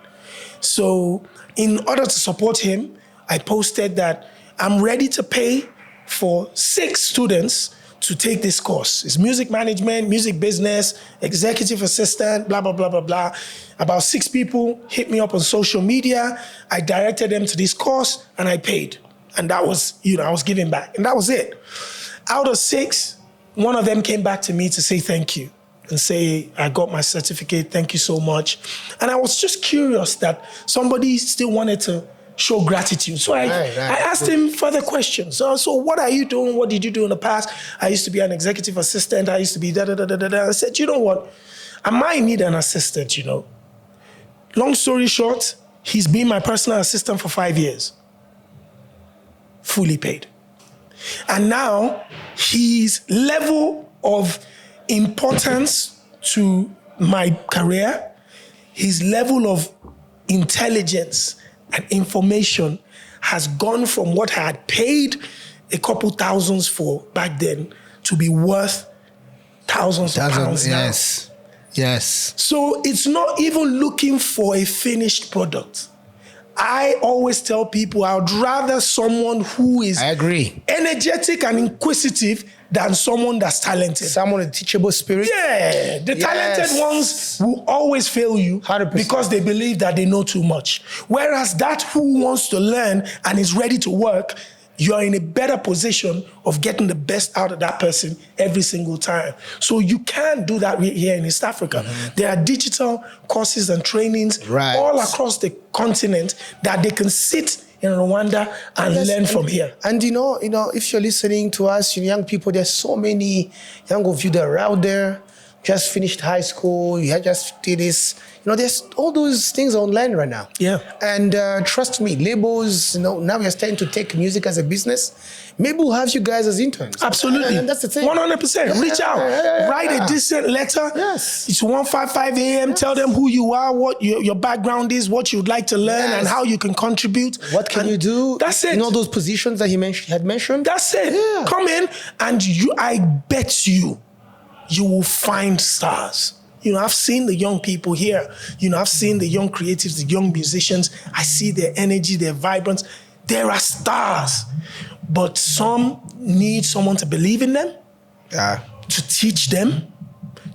So in order to support him, I posted that I'm ready to pay for 6 students to take this course. It's music management, music business, executive assistant, blah, blah, blah, blah, blah. About 6 people hit me up on social media. I directed them to this course and I paid. And that was, I was giving back. And that was it. Out of 6, one of them came back to me to say thank you and say, I got my certificate, thank you so much. And I was just curious that somebody still wanted to show gratitude. So I asked him further questions. So what are you doing? What did you do in the past? I used to be an executive assistant. I used to be da-da-da-da-da. I said, you know what? I might need an assistant, Long story short, he's been my personal assistant for 5 years. Fully paid. And now his level of importance to my career, his level of intelligence and information has gone from what I had paid a couple thousands for back then to be worth thousands of pounds now. Yes. So it's not even looking for a finished product. I always tell people I'd rather someone who is energetic and inquisitive than someone that's talented. Someone with a teachable spirit. Yeah, the talented ones will always fail you 100%. Because they believe that they know too much. Whereas that who wants to learn and is ready to work, you're in a better position of getting the best out of that person every single time. So you can do that here in East Africa. Mm-hmm. There are digital courses and trainings all across the continent that they can sit in Rwanda and learn from here. And if you're listening to us, young people, there's so many young of you that are out there, just finished high school, you just did this. There's all those things online right now. Yeah. And trust me, labels, now we are starting to take music as a business. Maybe we'll have you guys as interns. Absolutely. And that's the thing. 100%. Reach out. Write a decent letter. Yes. It's 1:55 a.m. Yes. Tell them who you are, what your background is, what you'd like to learn, and how you can contribute. What can you do? That's it. Those positions that he had mentioned? That's it. Yeah. Come in, and I bet you will find stars. I've seen the young people here. I've seen the young creatives, the young musicians. I see their energy, their vibrance. There are stars. But some need someone to believe in them, to teach them,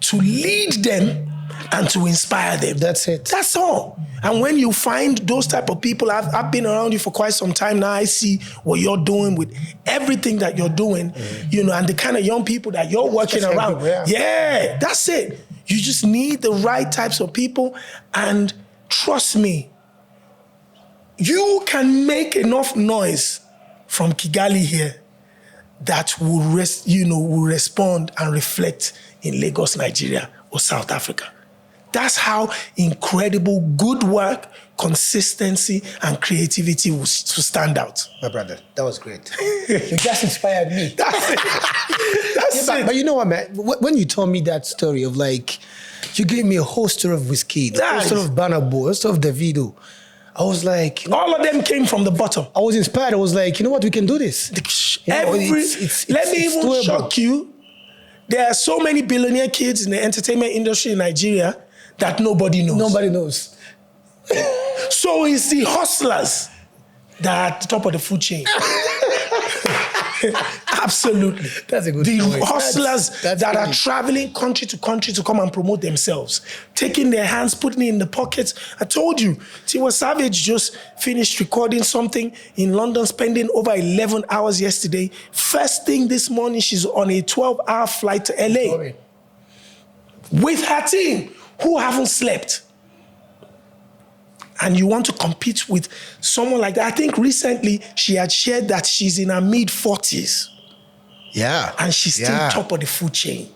to lead them, and to inspire them. That's it. That's all. And when you find those type of people, I've been around you for quite some time now. I see what you're doing with everything that you're doing, and the kind of young people that you're working around. Yeah, that's it. You just need the right types of people, and trust me, you can make enough noise from Kigali here that will respond and reflect in Lagos, Nigeria, or South Africa. That's how incredible good work, consistency, and creativity will stand out. My brother, that was great. You just inspired me. That's it. But you know what, man? When you told me that story of you gave me a whole story of Wizkid, a whole story of Burna Boy, a whole story of Davido, I was like... all of them came from the bottom. I was inspired. I was like, you know what? We can do this. Let me even shock you. There are so many billionaire kids in the entertainment industry in Nigeria that nobody knows. Nobody knows. So it's the hustlers that are at the top of the food chain. Absolutely. That's a good The story. hustlers that are traveling country to country to come and promote themselves, taking their hands, putting it in the pockets. I told you, Tiwa Savage just finished recording something in London, spending over 11 hours yesterday. First thing this morning, she's on a 12-hour flight to LA with her team who haven't slept. And you want to compete with someone like that. I think recently she had shared that she's in her mid-40s. Yeah. And she's still top of the food chain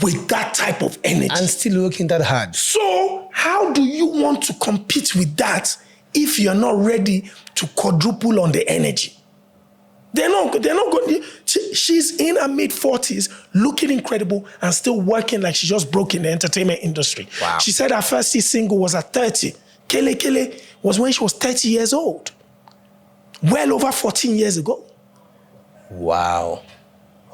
with that type of energy. And still working that hard. So how do you want to compete with that if you're not ready to quadruple on the energy? They're not going. She's in her mid-40s, looking incredible, and still working like she just broke in the entertainment industry. Wow. She said her first single was at 30. Kele Kele was when she was 30 years old. Well over 14 years ago. Wow.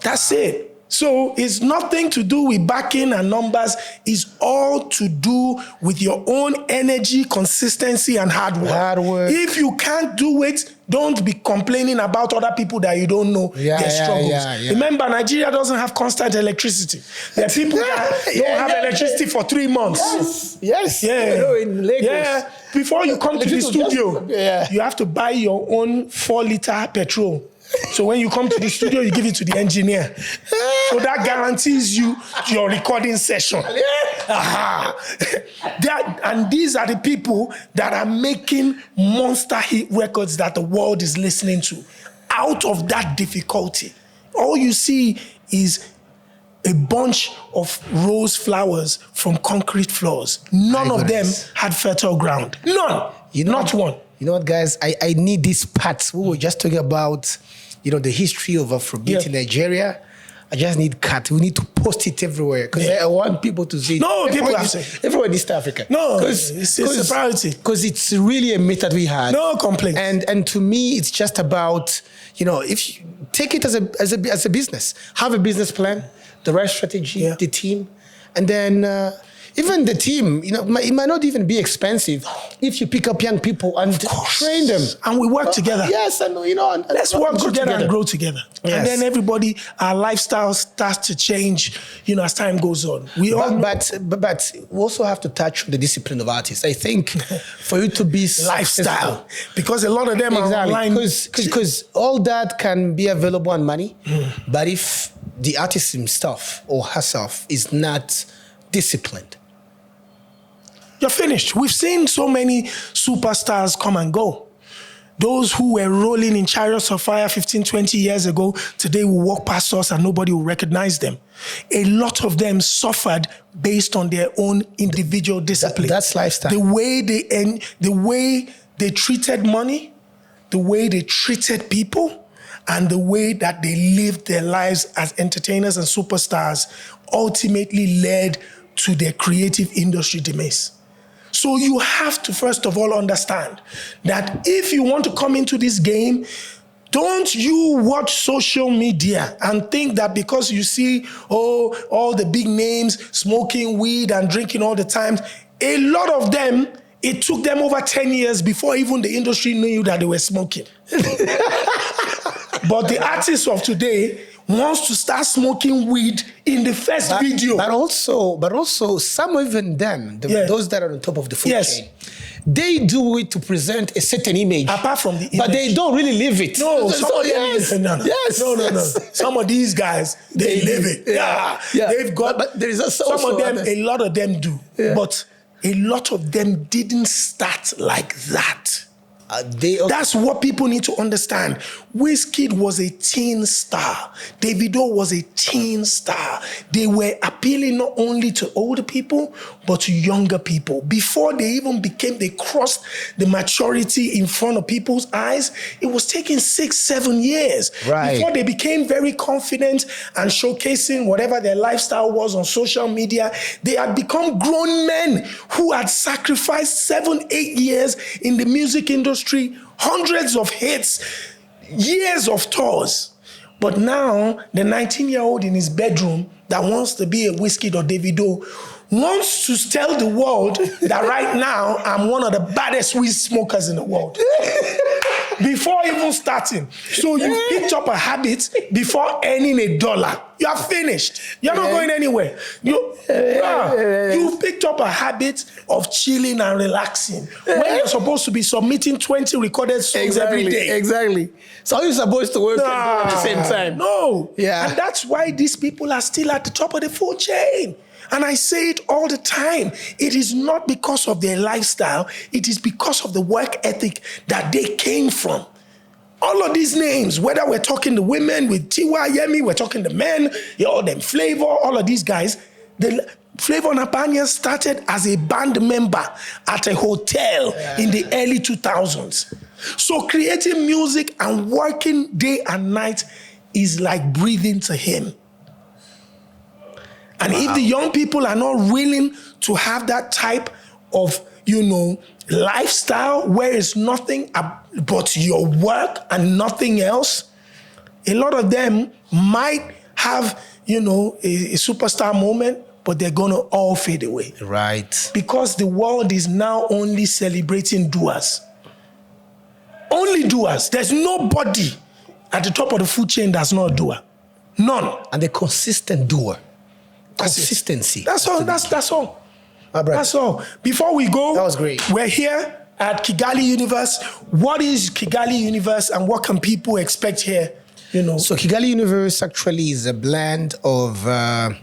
That's it. So it's nothing to do with backing and numbers. It's all to do with your own energy, consistency, and hard work. If you can't do it, don't be complaining about other people that you don't know their struggles. Remember, Nigeria doesn't have constant electricity. There are people that don't have electricity for 3 months. Yes. Yeah. You know, in Lagos. Yeah. Before you come to the studio, you have to buy your own 4-liter petrol. So when you come to the studio, you give it to the engineer. So that guarantees you your recording session. And these are the people that are making monster hit records that the world is listening to. Out of that difficulty, all you see is a bunch of rose flowers from concrete floors. None of them had fertile ground. None. Not one. You know what, guys? I need these parts. We were just talking about, the history of Afrobeat in Nigeria. I just need cut. We need to post it everywhere because I want people to see it. No, people have to say. Everywhere in East Africa. No, it's a priority. Because it's really a myth that we had. No complaints. And to me, it's just about, if you take it as a business, have a business plan, the right strategy, the team, and then even the team, it might not even be expensive if you pick up young people and train them. And we work together. Yes, and let's work together and grow together. Yes. And then everybody, our lifestyle starts to change, as time goes on. But we also have to touch on the discipline of artists. I think for you to be lifestyle, because a lot of them are online. Because all that can be available on money, but if the artist himself or herself is not disciplined, you're finished. We've seen so many superstars come and go. Those who were rolling in chariots of fire 15, 20 years ago, today will walk past us and nobody will recognize them. A lot of them suffered based on their own individual discipline. That's lifestyle. The way they treated money, the way they treated people, and the way that they lived their lives as entertainers and superstars ultimately led to their creative industry demise. So you have to, first of all, understand that if you want to come into this game, don't you watch social media and think that because you see, all the big names smoking weed and drinking all the time, a lot of them, it took them over 10 years before even the industry knew that they were smoking. But the artists of today wants to start smoking weed in the first video. But also, some even them, those that are on top of the food chain, they do it to present a certain image. Apart from the image. But they don't really live it. No, some of these guys, they live it. Yeah. They've got, but there is also some of them, a lot of them do. Yeah. But a lot of them didn't start like that. That's what people need to understand. Wizkid was a teen star. Davido was a teen star. They were appealing not only to older people, but to younger people. Before they even they crossed the maturity in front of people's eyes, it was taking 6-7 years. Right. Before they became very confident and showcasing whatever their lifestyle was on social media, they had become grown men who had sacrificed 7-8 years in the music industry, hundreds of hits, years of tours. But now, the 19-year-old in his bedroom that wants to be a Wizkid or Davido wants to tell the world that right now, I'm one of the baddest weed smokers in the world. Before even starting. So you picked up a habit before earning $1. You are finished. You're not going anywhere. You picked up a habit of chilling and relaxing when you're supposed to be submitting 20 recorded songs every day. Exactly. So you're supposed to work at the same time. No. Yeah. And that's why these people are still at the top of the food chain. And I say it all the time. It is not because of their lifestyle. It is because of the work ethic that they came from. All of these names, whether we're talking the women with Tiwa, Yemi, we're talking the men, them Flavor, all of these guys, Flavor Napanya started as a band member at a hotel in the early 2000s. So creating music and working day and night is like breathing to him. And if the young people are not willing to have that type of, lifestyle where it's nothing but your work and nothing else, a lot of them might have, a superstar moment, but they're going to all fade away. Right. Because the world is now only celebrating doers. Only doers. There's nobody at the top of the food chain that's not a doer. None. And the consistent doer. Consistency. That's all. That's all. That's all. Before we go, that was great. We're here at Kigali Universe. What is Kigali Universe and what can people expect here? So Kigali Universe actually is a blend of a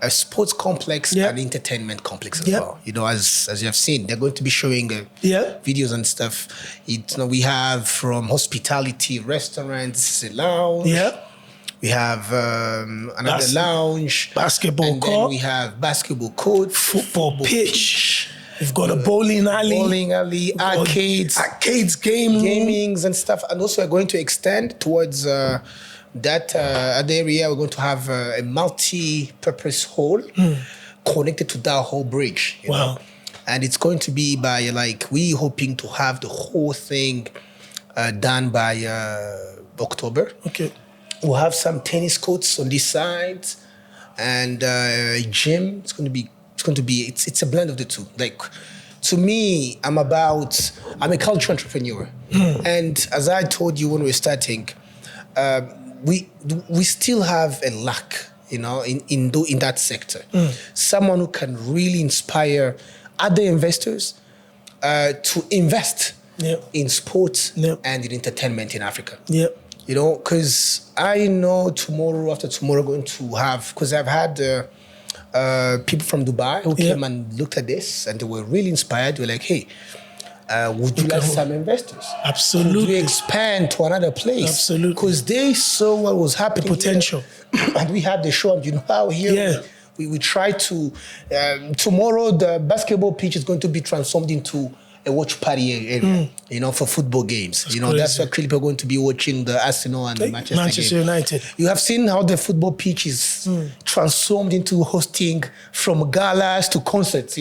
sports complex and entertainment complex as well. As you have seen, they're going to be showing videos and stuff. We have from hospitality, restaurants, lounge. Yeah. We have another lounge. Basketball court. Then we have basketball court. Football pitch. We've got a bowling alley. Arcades, gamings and stuff. And also we're going to extend towards that other area. We're going to have a multi-purpose hall connected to that whole bridge. You know? And it's going to be by we hoping to have the whole thing done by October. Okay. We'll have some tennis courts on this side and a gym. It's a blend of the two. To me, I'm a cultural entrepreneur. And as I told you when we were starting, we still have a lack, in that sector. Someone who can really inspire other investors to invest in sports and in entertainment in Africa. Because I know tomorrow, after tomorrow, going to have, because I've had people from Dubai who came and looked at this and they were really inspired. They were like, hey, would you like some investors? Absolutely. Could we expand to another place? Absolutely. Because they saw what was happening. The potential. And we had the show, how here we try to, tomorrow the basketball pitch is going to be transformed into a watch party area, for football games. That's where people are going to be watching the Arsenal and Manchester United. You have seen how the football pitch is transformed into hosting from galas to concerts,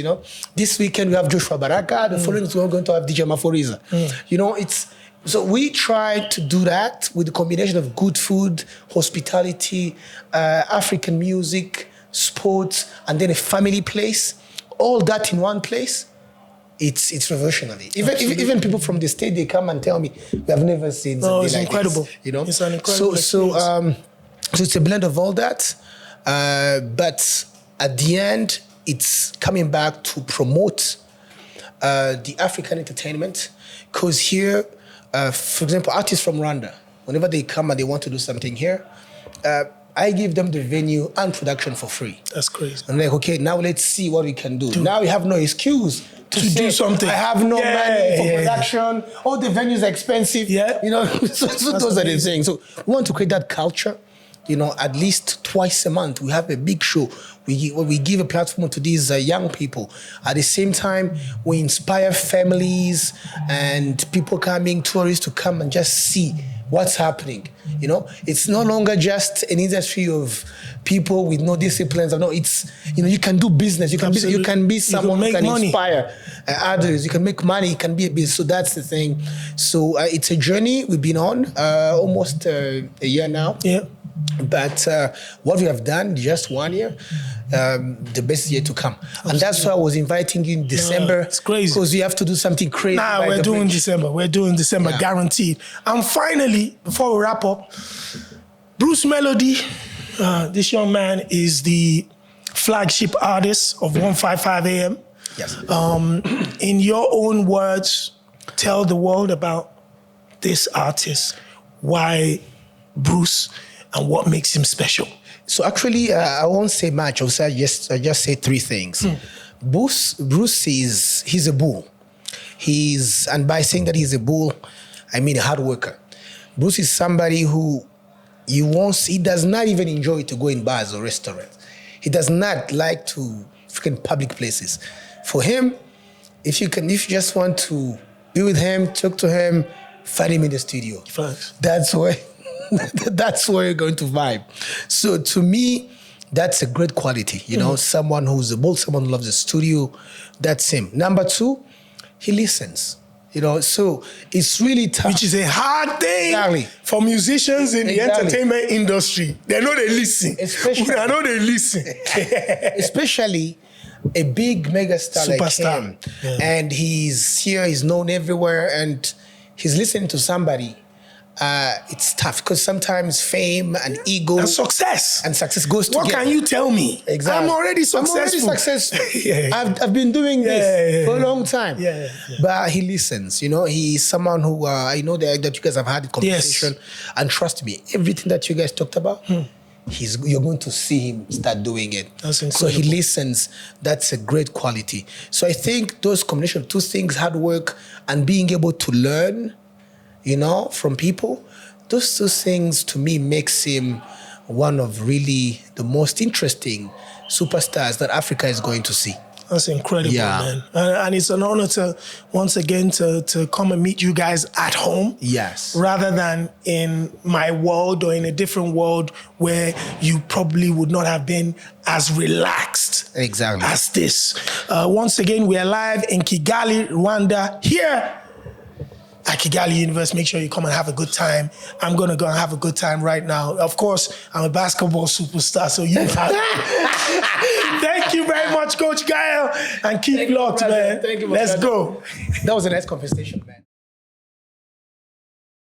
This weekend we have Joshua Baraka, the following week we're going to have DJ Maforiza. So we try to do that with the combination of good food, hospitality, African music, sports, and then a family place. All that in one place. It's revolutionary. Even people from the state, they come and tell me, we have never seen something it's like incredible. this. It's an incredible so it's a blend of all that. But at the end, it's coming back to promote the African entertainment. Because here, for example, artists from Rwanda, whenever they come and they want to do something here, I give them the venue and production for free. That's crazy. I'm like, okay, now let's see what we can do. Now we have no excuse to do something. I have no money for production. All the venues are expensive. So those are the things. So we want to create that culture. At least twice a month, we have a big show. We give a platform to these young people. At the same time, we inspire families and people coming, tourists to come and just see what's happening. It's no longer just an industry of people with no disciplines. No, it's, you can do business. You can be someone who can inspire others. You can make money. You can be a business. So that's the thing. So it's a journey we've been on almost a year now. But what we have done just 1 year, the best year to come. Absolutely. And that's why I was inviting you in December. It's crazy. Because we have to do something crazy. We're doing December. We're doing December, guaranteed. And finally, before we wrap up, Bruce Melody, this young man is the flagship artist of 155 AM. Yes. In your own words, tell the world about this artist, why Bruce, and what makes him special. So actually, I won't say much. I just say three things. Bruce he's a bull. And by saying that he's a bull, I mean a hard worker. Bruce is somebody who he does not even enjoy to go in bars or restaurants. He does not like to freaking public places. For him, if you just want to be with him, talk to him, find him in the studio. Thanks. That's where you're going to vibe. So to me, that's a great quality. Someone who's bold, someone who loves the studio. That's him. Number two, he listens. You know, so it's really tough. Which is a hard thing for musicians in the entertainment industry. They know they listen. They know they listen. Especially a big megastar Superstar. like him. And he's here, he's known everywhere, and he's listening to somebody. It's tough because sometimes fame and ego and success goes together. What can you tell me? Exactly. I'm already successful. I've been doing this for a long time. But he listens. You know, he's someone who I know that you guys have had a conversation, and trust me, everything that you guys talked about, you're going to see him start doing it. That's incredible. So he listens. That's a great quality. So I think those combination of two things, hard work and being able to learn, you know, from people, those two things to me makes him one of really the most interesting superstars that Africa is going to see. That's incredible, man. And it's an honor to, once again, to come and meet you guys at home. Yes. Rather than in my world or in a different world where you probably would not have been as relaxed as this. Once again, we are live in Kigali, Rwanda, here at Kigali University. Make sure you come and have a good time. I'm going to go and have a good time right now. Of course, I'm a basketball superstar, so you have. Thank you very much, Coach Gael, and keep locked, man. Thank you, Let's go. That was a nice conversation, man.